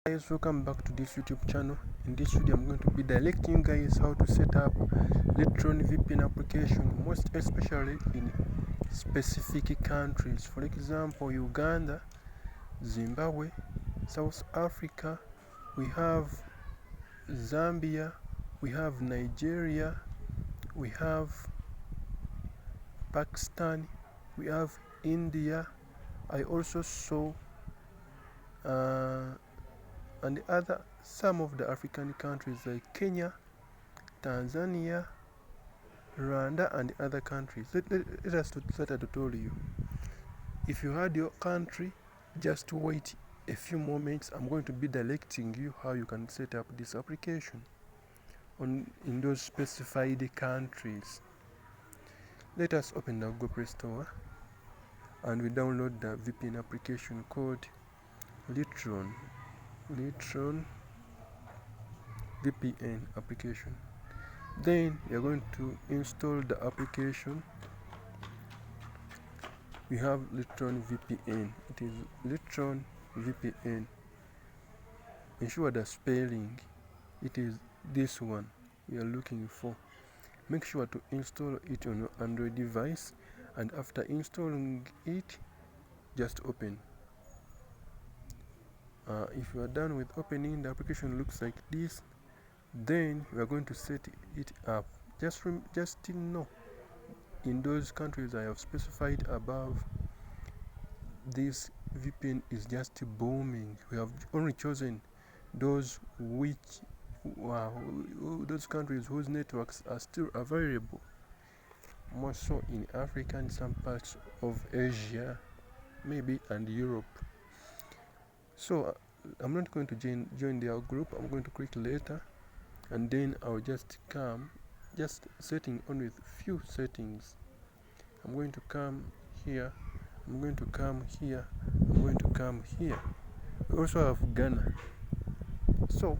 Guys, welcome back to this YouTube channel. In this video I'm going to be directing you guys how to set up Litron VPN application, most especially in specific countries. For example, Uganda, Zimbabwe, South Africa, we have Zambia, we have Nigeria, we have Pakistan, we have India. I also saw and some of the African countries like Kenya, Tanzania, Rwanda, and other countries. Let us start a tutorial. If you had your country, just wait a few moments. I'm going to be directing you how you can set up this application in those specified countries. Let us open the Google Play Store and we download the VPN application called Litron VPN application. Then you're going to install the application. We have Litron VPN. It is Litron VPN. Ensure the spelling. It is this one we are looking for. Make sure to install it on your Android device, and after installing it, just open. If you are done with opening, the application looks like this. Then we are going to set it up. Just know, in those countries I have specified above, this VPN is just booming. We have only chosen those those countries whose networks are still available, more so in Africa and some parts of Asia, maybe, and Europe. So I'm not going to join their group. I'm going to click later, and then I'll just setting on with few settings. I'm going to come here, I'm going to come here, I'm going to come here. We also have Ghana. So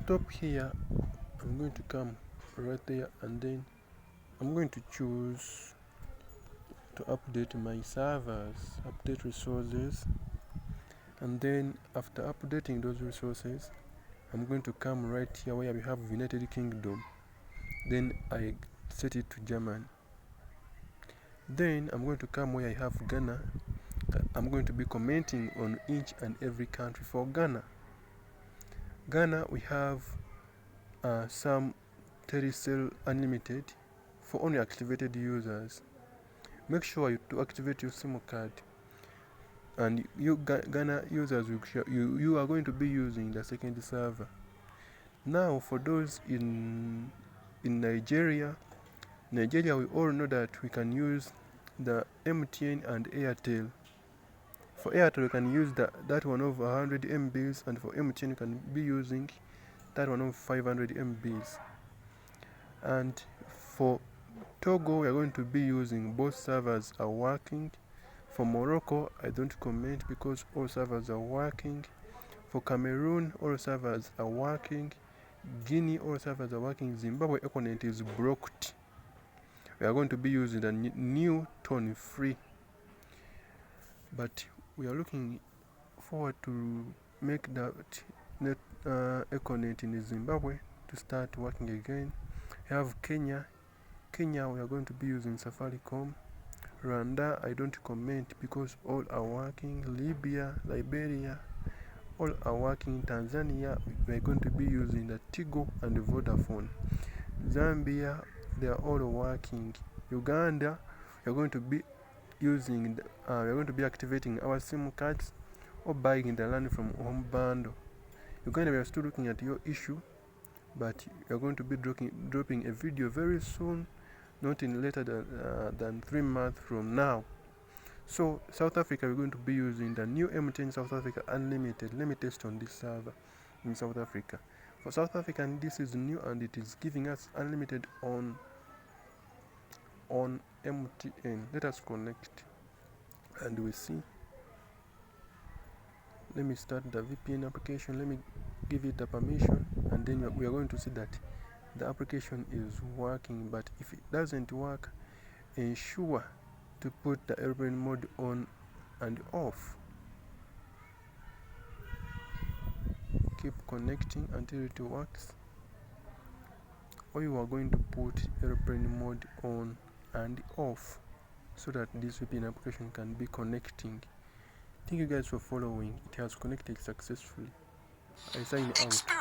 top here, I'm going to come right there, and then I'm going to choose to update my servers, update resources, and then after updating those resources, I'm going to come right here where we have United Kingdom. Then I set it to German. Then I'm going to come where I have Ghana. I'm going to be commenting on each and every country. For Ghana, we have some Telecel Unlimited for only activated users. Make sure to activate your SIM card, and you Ghana users, you are going to be using the second server. Now for those in Nigeria, we all know that we can use the MTN and Airtel. For Airtel, you can use that one of 100 MBs, and for MTN, you can be using that one of 500 MBs. And for Togo, we are going to be using both servers are working. For Morocco, I don't comment because all servers are working. For Cameroon, all servers are working. Guinea, all servers are working. Zimbabwe Econet is blocked. We are going to be using the new tone free, but we are looking forward to make that Econet in Zimbabwe to start working again. We have Kenya, we are going to be using Safaricom. Rwanda, I don't comment because all are working. Libya, Liberia, all are working. Tanzania, we are going to be using the Tigo and the Vodafone. Zambia, they are all working. Uganda, we are going to be using we are going to be activating our SIM cards or buying the land from home bundle. Uganda, we are still looking at your issue, but we are going to be dropping a video very soon, not in later than 3 months from now. So South Africa, we're going to be using the new MTN South Africa Unlimited. Let me test on this server in South Africa. For South Africa, this is new and it is giving us unlimited on MTN. Let us connect and we see. Let me start the VPN application. Let me give it the permission, and then we are going to see that the application is working. But if it doesn't work, ensure to put the airplane mode on and off. keep connecting until it works, or you are going to put airplane mode on and off so that this VPN application can be connecting. Thank you guys for following. It has connected successfully. I sign out.